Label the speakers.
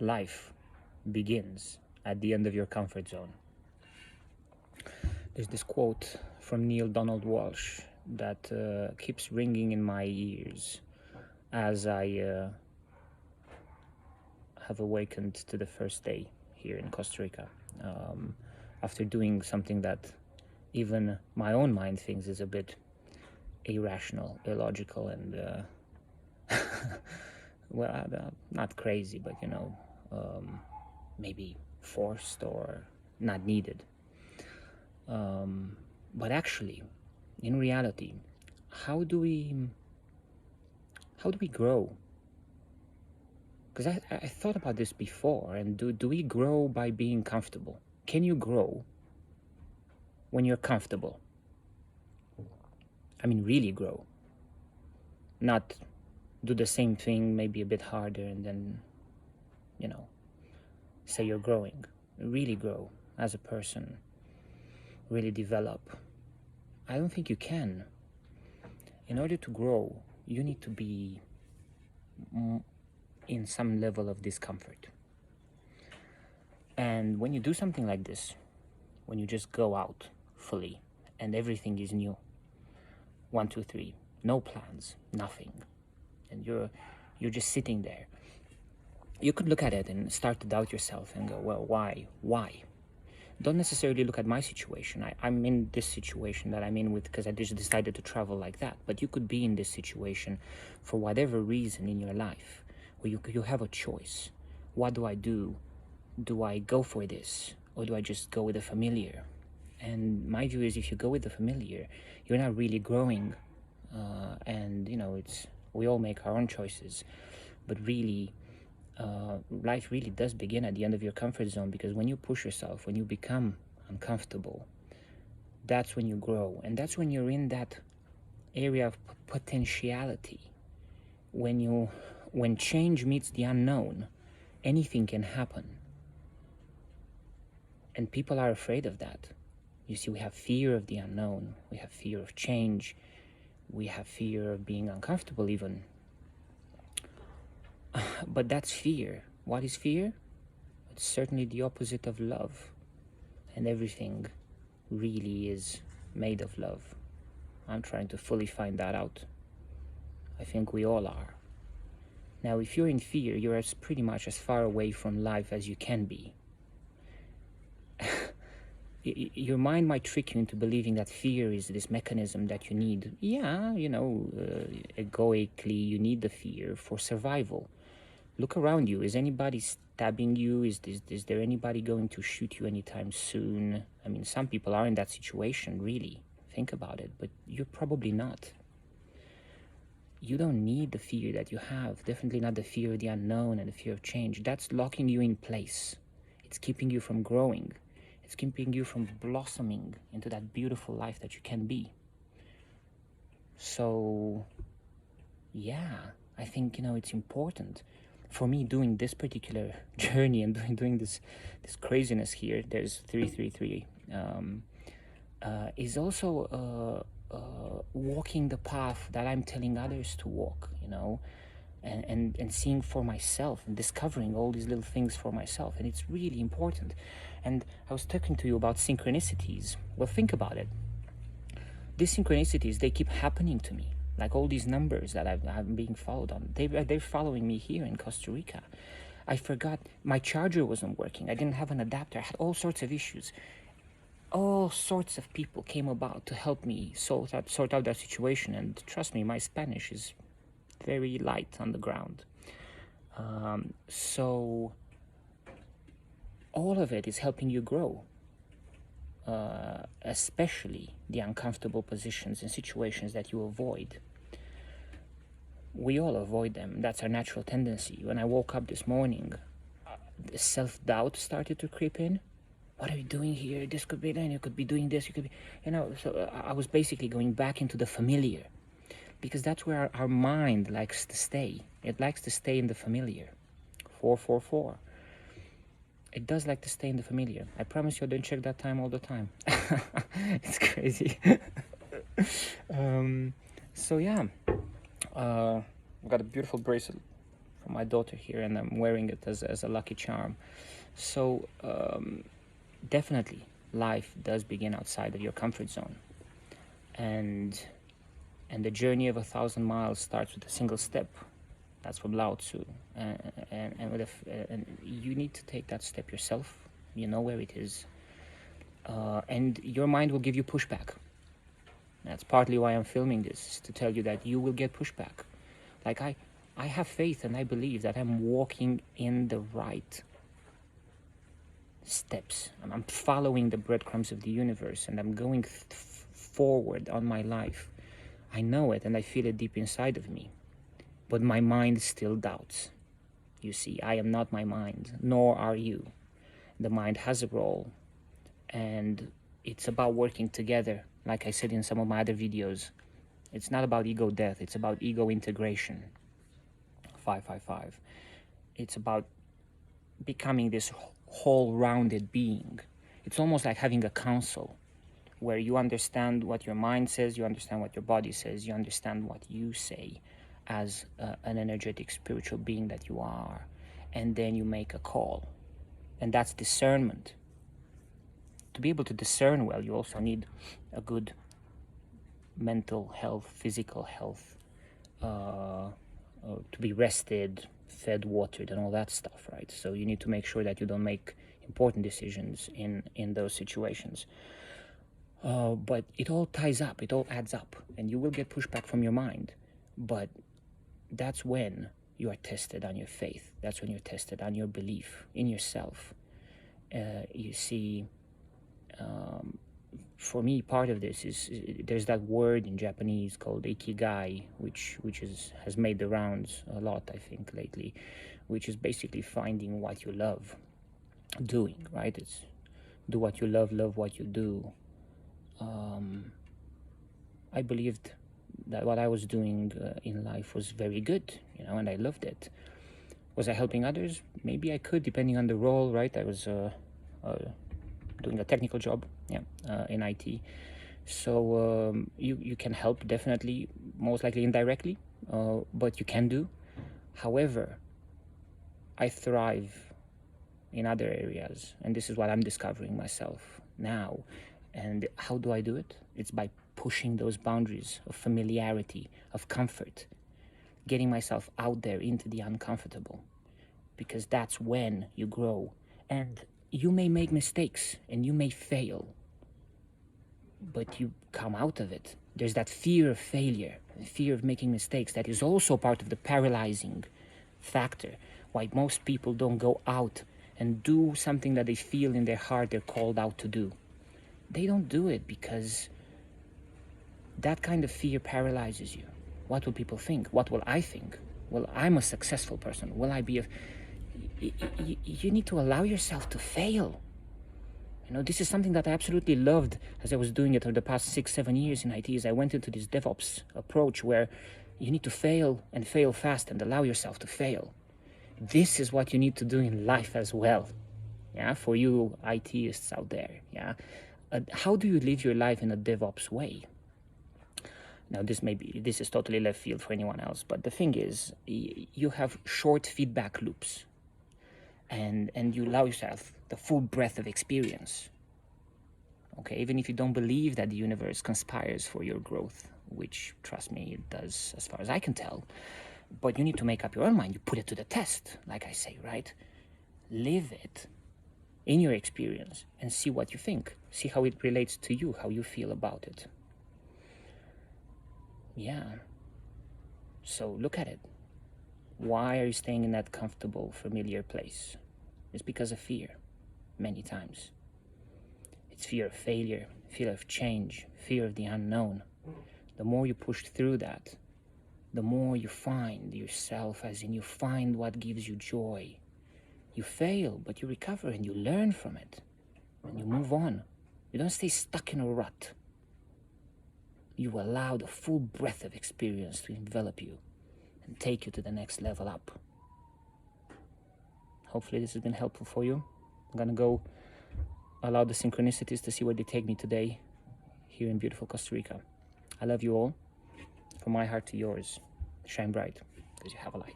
Speaker 1: life begins at the end of your comfort zone. There's this quote from Neil Donald Walsh that keeps ringing in my ears as I have awakened to the first day here in Costa Rica, after doing something that even my own mind thinks is a bit irrational, illogical, and well, not crazy, but maybe forced or not needed. But actually, in reality, how do we grow? Because I thought about this before, and do we grow by being comfortable? Can you grow when you're comfortable? I mean, really grow. Not do the same thing, maybe a bit harder, and then, say you're growing. Really grow as a person. Really develop. I don't think you can. In order to grow, you need to be in some level of discomfort. And when you do something like this, when you just go out fully and everything is new, 1, 2, 3, no plans, nothing, and you're just sitting there, you could look at it and start to doubt yourself and go, well, why? Don't necessarily look at my situation. I'm in this situation that I'm in with because I just decided to travel like that. But you could be in this situation for whatever reason in your life where you have a choice. What do I do? Do I go for this? Or do I just go with the familiar? And my view is if you go with the familiar, you're not really growing. And, we all make our own choices. But really, life really does begin at the end of your comfort zone, because when you push yourself, when you become uncomfortable, that's when you grow. And that's when you're in that area of potentiality. When change meets the unknown, anything can happen. And people are afraid of that. You see, we have fear of the unknown. We have fear of change. We have fear of being uncomfortable even. But that's fear. What is fear? It's certainly the opposite of love. And everything really is made of love. I'm trying to fully find that out. I think we all are. Now, if you're in fear, you're pretty much as far away from life as you can be. Your mind might trick you into believing that fear is this mechanism that you need. Yeah, egoically, you need the fear for survival. Look around you. Is anybody stabbing you? Is there anybody going to shoot you anytime soon? I mean, some people are in that situation, really. Think about it, but you're probably not. You don't need the fear that you have. Definitely not the fear of the unknown and the fear of change. That's locking you in place. It's keeping you from growing. It's keeping you from blossoming into that beautiful life that you can be. So, yeah, I think, it's important. For me, doing this particular journey and doing this craziness here, there's 333, is also walking the path that I'm telling others to walk, and seeing for myself and discovering all these little things for myself. And it's really important. And I was talking to you about synchronicities. Well, think about it. These synchronicities, they keep happening to me. Like all these numbers that I'm being followed on. They're following me here in Costa Rica. I forgot my charger wasn't working. I didn't have an adapter. I had all sorts of issues. All sorts of people came about to help me sort out that situation. And trust me, my Spanish is very light on the ground. So all of it is helping you grow. Especially the uncomfortable positions and situations that you avoid. We all avoid them. That's our natural tendency. When I woke up this morning, self-doubt started to creep in. What are you doing here? This could be done. You could be doing this. You could be, so I was basically going back into the familiar, because that's where our mind likes to stay. It likes to stay in the familiar. 444. It does like to stay in the familiar. I promise you I don't check that time all the time. It's crazy. So yeah, I've got a beautiful bracelet from my daughter here, and I'm wearing it as a lucky charm. So definitely life does begin outside of your comfort zone, and the journey of 1,000 miles starts with a single step. That's from Lao Tzu, and you need to take that step yourself. You know where it is, and your mind will give you pushback. That's partly why I'm filming this, is to tell you that you will get pushback. Like I have faith and I believe that I'm walking in the right steps, and I'm following the breadcrumbs of the universe, and I'm going forward on my life. I know it and I feel it deep inside of me, but my mind still doubts. You see, I am not my mind, nor are you. The mind has a role, and it's about working together. Like I said in some of my other videos, it's not about ego death, it's about ego integration. 555. It's about becoming this whole-rounded being. It's almost like having a council where you understand what your mind says, you understand what your body says, you understand what you say as an energetic spiritual being that you are, and then you make a call. And that's discernment. To be able to discern well, you also need a good mental health, physical health, to be rested, fed, watered, and all that stuff, right? So you need to make sure that you don't make important decisions in those situations. But it all ties up, it all adds up, and you will get pushback from your mind. But that's when you are tested on your faith. That's when you're tested on your belief in yourself. You see, for me, part of this is there's that word in Japanese called ikigai, which has made the rounds a lot, I think, lately, which is basically finding what you love doing, right? It's do what you love what you do. I believed that what I was doing in life was very good, and I loved it. Was I helping others? Maybe I could, depending on the role, right? I was doing a technical job, in IT. So you can help, definitely, most likely indirectly, but you can do. However, I thrive in other areas, and this is what I'm discovering myself now. And how do I do it? It's by pushing those boundaries of familiarity, of comfort, getting myself out there into the uncomfortable, because that's when you grow. And you may make mistakes and you may fail, but you come out of it. There's that fear of failure, fear of making mistakes, that is also part of the paralyzing factor, why most people don't go out and do something that they feel in their heart they're called out to do. They don't do it because that kind of fear paralyzes you. What will people think? What will I think? Well, I'm a successful person. Will I be a... You need to allow yourself to fail. This is something that I absolutely loved as I was doing it over the past 6-7 years in IT. As I went into this DevOps approach where you need to fail and fail fast and allow yourself to fail. This is what you need to do in life as well. For you ITists out there. How do you live your life in a DevOps way? Now, this is totally left field for anyone else, but the thing is, you have short feedback loops, and you allow yourself the full breadth of experience. Okay, even if you don't believe that the universe conspires for your growth, which, trust me, it does as far as I can tell, but you need to make up your own mind. You put it to the test, like I say, right? Live it in your experience and see what you think. See how it relates to you, how you feel about it. So look at it. Why are you staying in that comfortable, familiar place? It's because of fear, many times. It's fear of failure, fear of change, fear of the unknown. The more you push through that, the more you find yourself, as in you find what gives you joy. You fail, but you recover and you learn from it. And you move on. You don't stay stuck in a rut. You allow the full breadth of experience to envelop you and take you to the next level up. Hopefully this has been helpful for you. I'm gonna go allow the synchronicities to see where they take me today here in beautiful Costa Rica. I love you all. From my heart to yours, shine bright, because you have a light.